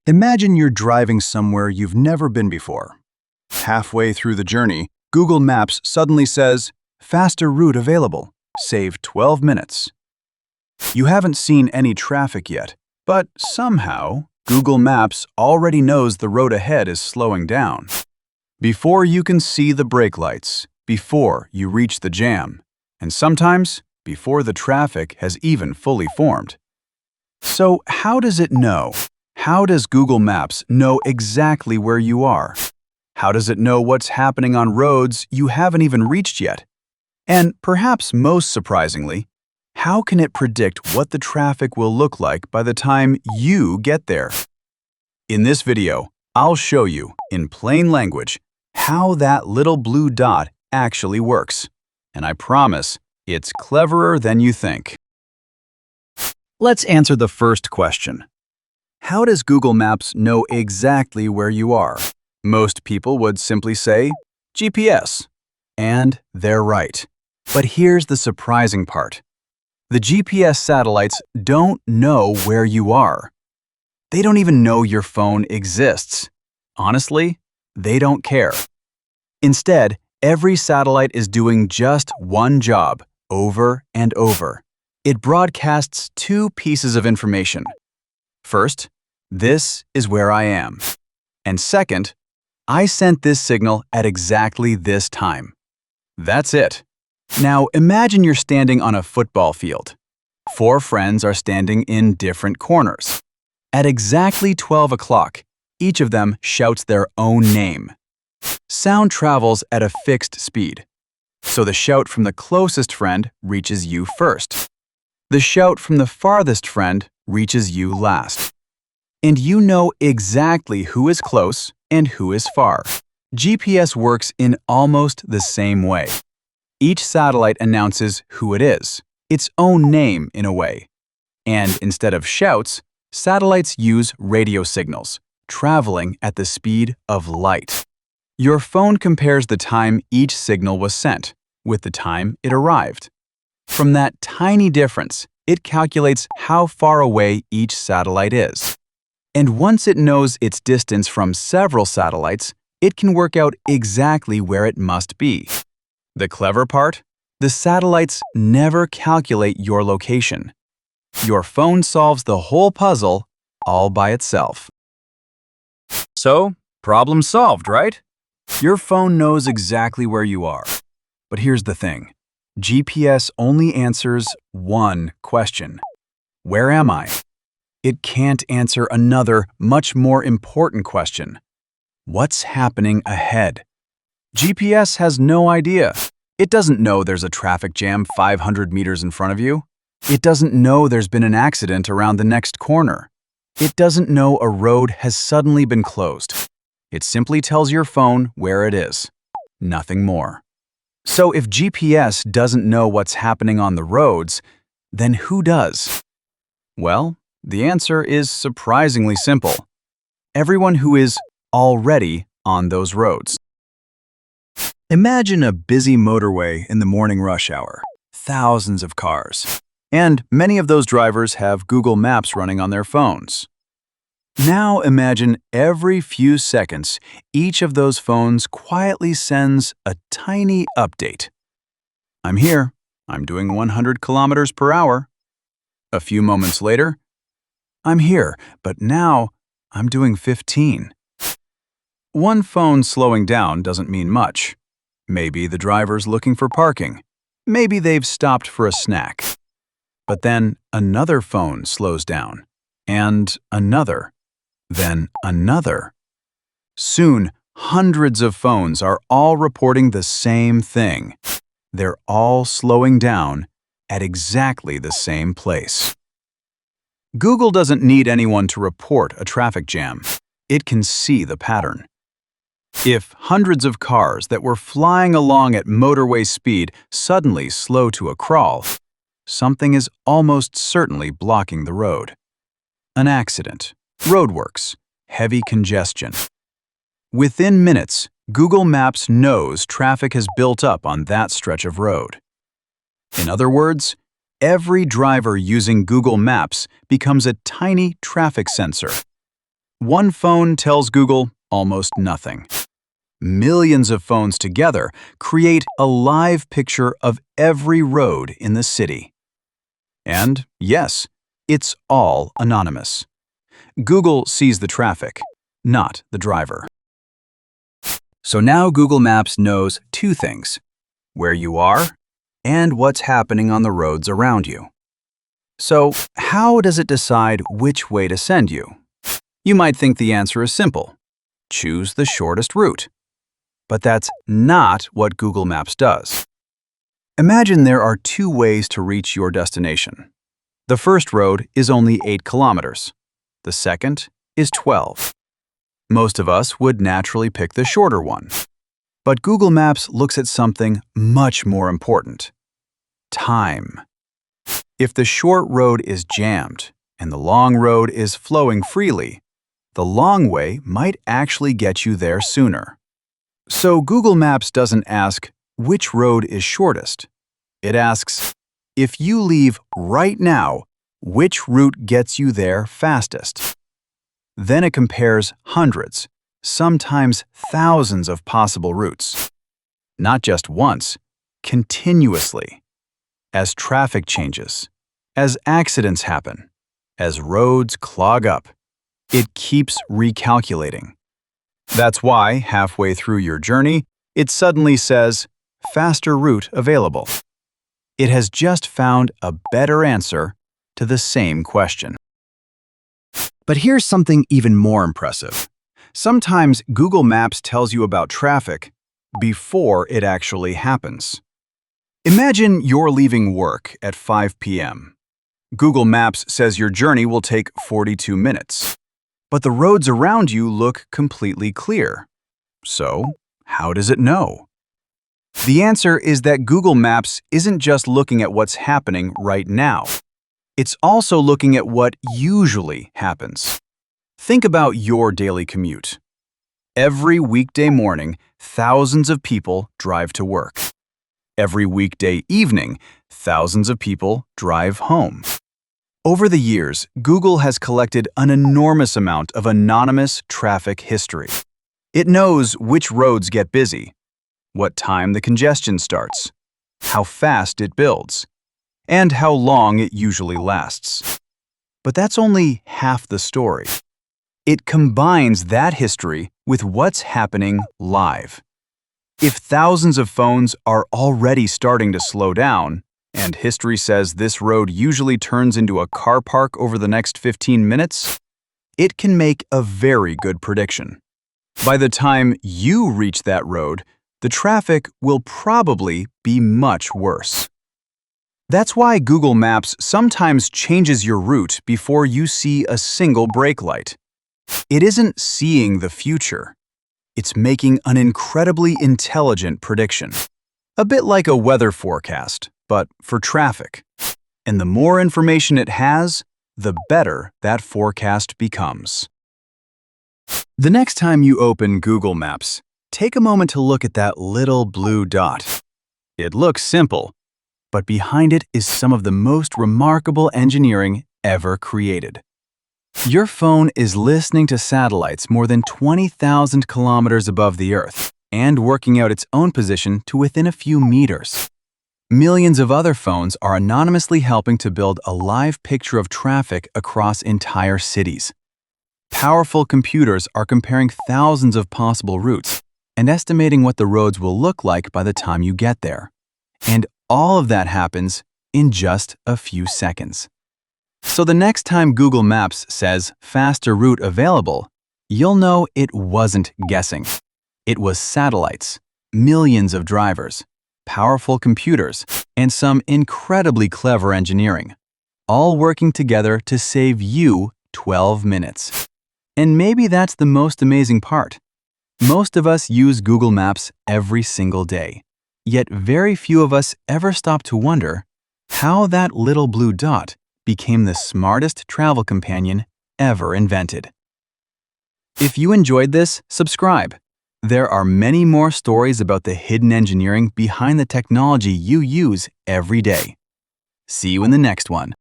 Imagine you're driving somewhere you've never been before. Halfway through the journey, Google Maps suddenly says, "Faster route available. Save 12 minutes." You haven't seen any traffic yet, but somehow, Google Maps already knows the road ahead is slowing down. Before you can see the brake lights, before you reach the jam, and sometimes before the traffic has even fully formed. So how does it know? How does Google Maps know exactly where you are? How does it know what's happening on roads you haven't even reached yet? And perhaps most surprisingly, how can it predict what the traffic will look like by the time you get there? In this video, I'll show you, in plain language, how that little blue dot actually works. And I promise, it's cleverer than you think. Let's answer the first question. How does Google Maps know exactly where you are? Most people would simply say, GPS. And they're right. But here's the surprising part. The GPS satellites don't know where you are. They don't even know your phone exists. Honestly, they don't care. Instead, every satellite is doing just one job, over and over. It broadcasts two pieces of information. First, this is where I am. And second, I sent this signal at exactly this time. That's it. Now imagine you're standing on a football field. 4 friends are standing in different corners. At exactly 12 o'clock, each of them shouts their own name. Sound travels at a fixed speed, so the shout from the closest friend reaches you first. The shout from the farthest friend reaches you last. And you know exactly who is close and who is far. GPS works in almost the same way. Each satellite announces who it is, its own name in a way. And instead of shouts, satellites use radio signals, traveling at the speed of light. Your phone compares the time each signal was sent with the time it arrived. From that tiny difference, it calculates how far away each satellite is. And once it knows its distance from several satellites, it can work out exactly where it must be. The clever part? The satellites never calculate your location. Your phone solves the whole puzzle all by itself. So, problem solved, right? Your phone knows exactly where you are. But here's the thing. GPS only answers one question. Where am I? It can't answer another, much more important question. What's happening ahead? GPS has no idea. It doesn't know there's a traffic jam 500 meters in front of you. It doesn't know there's been an accident around the next corner. It doesn't know a road has suddenly been closed. It simply tells your phone where it is. Nothing more. So if GPS doesn't know what's happening on the roads, then who does? Well, the answer is surprisingly simple. Everyone who is already on those roads. Imagine a busy motorway in the morning rush hour. Thousands of cars. And many of those drivers have Google Maps running on their phones. Now imagine every few seconds, each of those phones quietly sends a tiny update. I'm here. I'm doing 100 kilometers per hour. A few moments later, I'm here, but now I'm doing 15. One phone slowing down doesn't mean much. Maybe the driver's looking for parking. Maybe they've stopped for a snack. But then another phone slows down, and another, then another. Soon, hundreds of phones are all reporting the same thing. They're all slowing down at exactly the same place. Google doesn't need anyone to report a traffic jam. It can see the pattern. If hundreds of cars that were flying along at motorway speed suddenly slow to a crawl, something is almost certainly blocking the road. An accident, roadworks, heavy congestion. Within minutes, Google Maps knows traffic has built up on that stretch of road. In other words, every driver using Google Maps becomes a tiny traffic sensor. One phone tells Google almost nothing. Millions of phones together create a live picture of every road in the city. And yes, it's all anonymous. Google sees the traffic, not the driver. So now Google Maps knows two things: where you are and what's happening on the roads around you. So how does it decide which way to send you? You might think the answer is simple: choose the shortest route. But that's not what Google Maps does. Imagine there are two ways to reach your destination. The first road is only 8 kilometers. The second is 12. Most of us would naturally pick the shorter one. But Google Maps looks at something much more important: time. If the short road is jammed and the long road is flowing freely, the long way might actually get you there sooner. So Google Maps doesn't ask which road is shortest. It asks, if you leave right now, which route gets you there fastest? Then it compares hundreds, sometimes thousands of possible routes. Not just once, continuously. As traffic changes, as accidents happen, as roads clog up, it keeps recalculating. That's why, halfway through your journey, it suddenly says, faster route available. It has just found a better answer to the same question. But here's something even more impressive. Sometimes Google Maps tells you about traffic before it actually happens. Imagine you're leaving work at 5 p.m. Google Maps says your journey will take 42 minutes. But the roads around you look completely clear. So, how does it know? The answer is that Google Maps isn't just looking at what's happening right now. It's also looking at what usually happens. Think about your daily commute. Every weekday morning, thousands of people drive to work. Every weekday evening, thousands of people drive home. Over the years, Google has collected an enormous amount of anonymous traffic history. It knows which roads get busy, what time the congestion starts, how fast it builds, and how long it usually lasts. But that's only half the story. It combines that history with what's happening live. If thousands of phones are already starting to slow down, and history says this road usually turns into a car park over the next 15 minutes, it can make a very good prediction. By the time you reach that road, the traffic will probably be much worse. That's why Google Maps sometimes changes your route before you see a single brake light. It isn't seeing the future. It's making an incredibly intelligent prediction. A bit like a weather forecast, but for traffic. And the more information it has, the better that forecast becomes. The next time you open Google Maps, take a moment to look at that little blue dot. It looks simple, but behind it is some of the most remarkable engineering ever created. Your phone is listening to satellites more than 20,000 kilometers above the Earth and working out its own position to within a few meters. Millions of other phones are anonymously helping to build a live picture of traffic across entire cities. Powerful computers are comparing thousands of possible routes and estimating what the roads will look like by the time you get there. And all of that happens in just a few seconds. So the next time Google Maps says faster route available, you'll know it wasn't guessing. It was satellites, millions of drivers, powerful computers, and some incredibly clever engineering, all working together to save you 12 minutes. And maybe that's the most amazing part. Most of us use Google Maps every single day, yet very few of us ever stop to wonder how that little blue dot became the smartest travel companion ever invented. If you enjoyed this, subscribe. There are many more stories about the hidden engineering behind the technology you use every day. See you in the next one.